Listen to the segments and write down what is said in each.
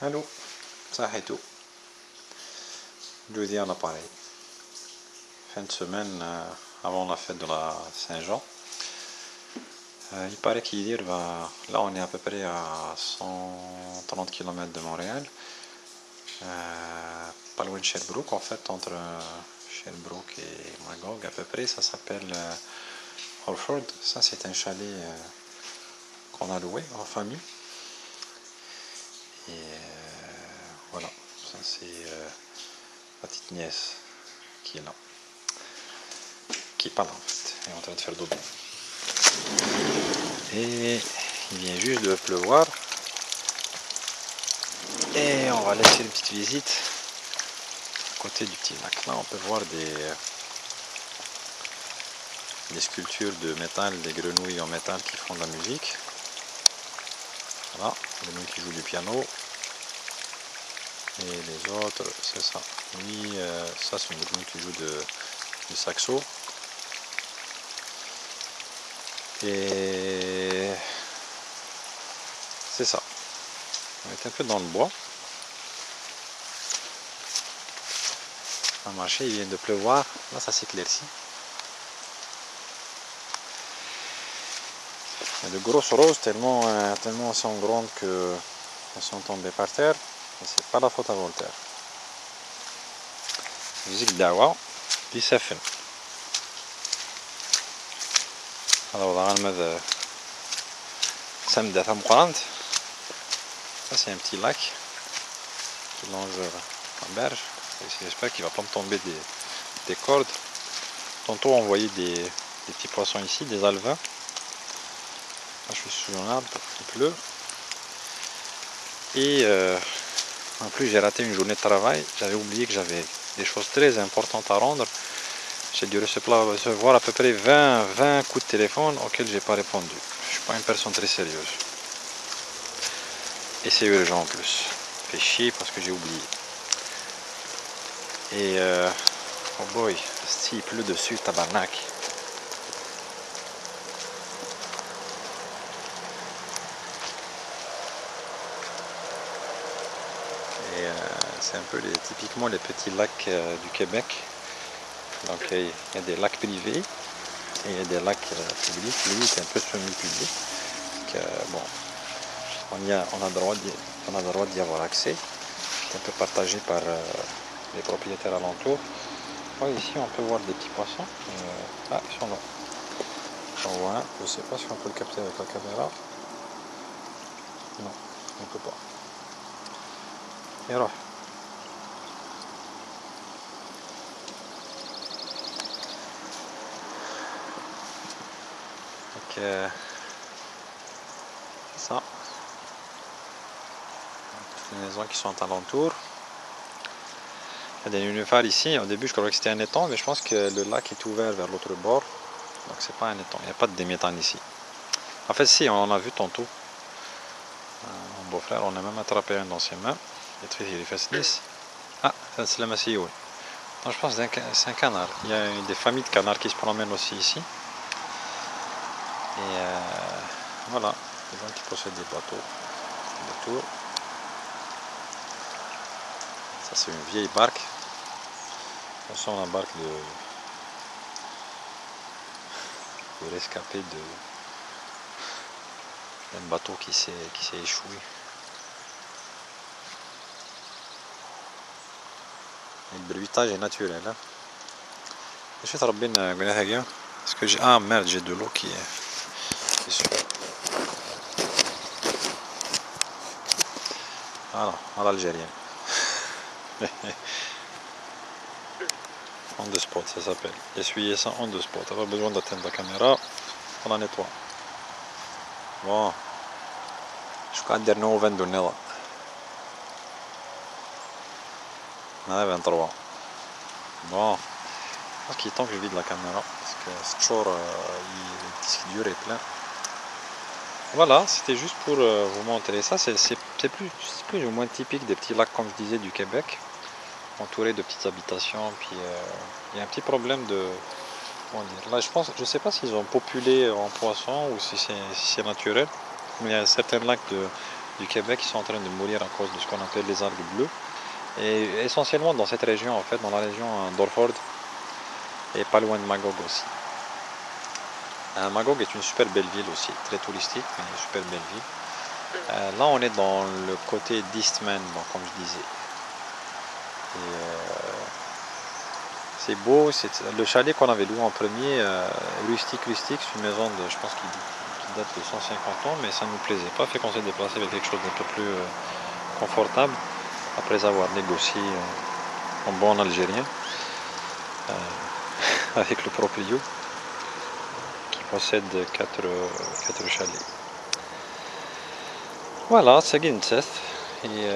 Allô, ça et tout. Jeudi à l'appareil. Fin de semaine avant la fête de la Saint-Jean. Il paraît qu'hier va. Là, on est à peu près à 130 km de Montréal. Pas loin de Sherbrooke, en fait, entre Sherbrooke et Magog, à peu près. Ça s'appelle Holford. Ça, c'est un chalet qu'on a loué en famille. Et voilà, ça c'est ma petite nièce qui est là. Qui est pas là en fait, elle est en train de faire dodo. Et il vient juste de pleuvoir. Et on va laisser une petite visite à côté du petit lac. Là on peut voir des sculptures de métal, des grenouilles en métal qui font de la musique. Voilà, grenouille qui joue du piano. Et les autres, c'est ça. Lui, ça c'est une grenouille qui joue du saxo. Et c'est ça. On est un peu dans le bois. On va marcher, il vient de pleuvoir. Là, ça s'éclaircit. Il y a de grosses roses tellement elles sont grandes qu'elles sont tombées par terre. Et c'est pas la faute à Voltaire. Musique دعوة دي سفن. هذا وضع المذ سمدة ثم قرنت. Ça c'est un petit lac qui longe la berge. J'espère qu'il va pas me tomber des cordes. Tantôt on voyait des petits poissons ici, des alevins. Là, je suis sous un arbre, il pleut. Et en plus j'ai raté une journée de travail. J'avais oublié que j'avais des choses très importantes à rendre. J'ai dû recevoir à peu près 20 coups de téléphone auxquels j'ai pas répondu. Je suis pas une personne très sérieuse. Et c'est urgent en plus. Ça fait chier parce que j'ai oublié. Et oh boy, s'il pleut dessus, tabarnak. Et c'est un peu typiquement les petits lacs du Québec. Donc il y a des lacs privés et il y a des lacs publics. Lui c'est un peu semi-public. Bon, on a le droit d'y avoir accès. C'est un peu partagé par les propriétaires alentours. Ouais, ici on peut voir des petits poissons. Ah, ils sont là. J'en vois un. Je ne sais pas si on peut le capter avec la caméra. Non, on ne peut pas. Et alors, c'est ça. Toutes les maisons qui sont alentour. Il y a des nénuphars ici. Au début, je croyais que c'était un étang, mais je pense que le lac est ouvert vers l'autre bord. Donc, c'est pas un étang. Il n'y a pas de déméthane ici. En fait, si, on en a vu tantôt. Mon beau-frère, on a même attrapé un dans ses mains. Il fait sniss. Ah, c'est la massille, oui. Non, je pense que c'est un canard. Il y a des familles de canards qui se promènent aussi ici. Et voilà, les gens qui possèdent des bateaux. Ça c'est une vieille barque. On sent la barque de rescapé d'un bateau qui s'est échoué. Le bruitage est naturel. Hein. Je vais te rappeler parce que j'ai. Ah merde, j'ai de l'eau qui est sur. Ah non, à l'algérienne. On the spot, ça s'appelle. Essuyer ça on the spot. Pas besoin d'atteindre la caméra. On la nettoie. Bon. Je crois que nous avons donné là. On a 23. Bon. Je pense qu'il est temps que je vide la caméra. Parce que c'est toujours. Le disque dur est plein. Voilà, c'était juste pour vous montrer ça. C'est plus ou moins typique des petits lacs, comme je disais, du Québec. Entouré de petites habitations. Puis il y a un petit problème de. Comment dire, là, je sais pas s'ils ont populé en poissons ou si c'est naturel. Mais il y a certains lacs du Québec qui sont en train de mourir à cause de ce qu'on appelle les algues bleues. Et essentiellement dans cette région, en fait, dans la région d'Orford et pas loin de Magog aussi. Magog est une super belle ville aussi, très touristique, mais une super belle ville. Là, on est dans le côté d'Eastman, bon, comme je disais. C'est beau, c'est le chalet qu'on avait loué en premier, rustique, c'est une maison de, je pense qui date de 150 ans, mais ça ne nous plaisait pas, fait qu'on s'est déplacé avec quelque chose d'un peu plus confortable, après avoir négocié en bon algérien, avec le proprio, qui possède 4 chalets. Voilà, c'est Gintzeth. Et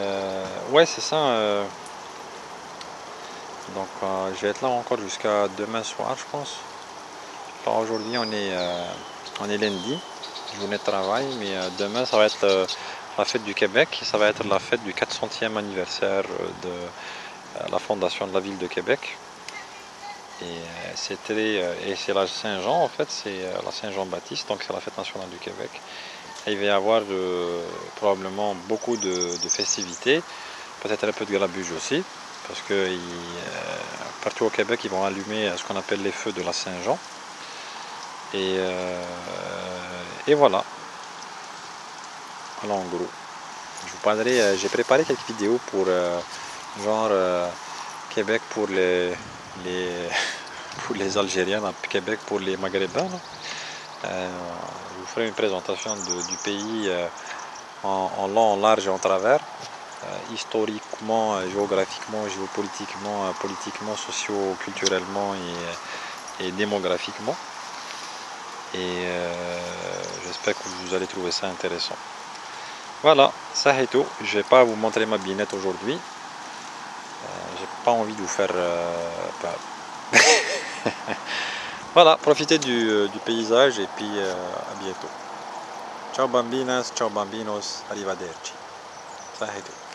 ouais, c'est ça. Donc je vais être là encore jusqu'à demain soir, je pense. Alors aujourd'hui on est lundi, journée de travail, mais demain ça va être la fête du Québec, ça va être la fête du 400e anniversaire de la fondation de la ville de Québec. Et c'est la Saint-Jean en fait, c'est la Saint-Jean-Baptiste, donc c'est la fête nationale du Québec. Et il va y avoir probablement beaucoup de festivités, peut-être un peu de grabuge aussi, parce que partout au Québec ils vont allumer ce qu'on appelle les feux de la Saint-Jean. Et voilà. Alors en gros, je vous parlerai, j'ai préparé quelques vidéos pour genre Québec pour pour les Algériens, Québec pour les Maghrébins. Je vous ferai une présentation du pays en long, en large et en travers, historiquement, géographiquement, géopolitiquement, politiquement, socio-culturellement et démographiquement. Et j'espère que vous allez trouver ça intéressant. Voilà, ça est tout. Je vais pas vous montrer ma binette aujourd'hui. J'ai pas envie de vous faire peur. Voilà, profitez du paysage et puis à bientôt. Ciao bambinas, ciao bambinos, arrivederci. Ça est tout.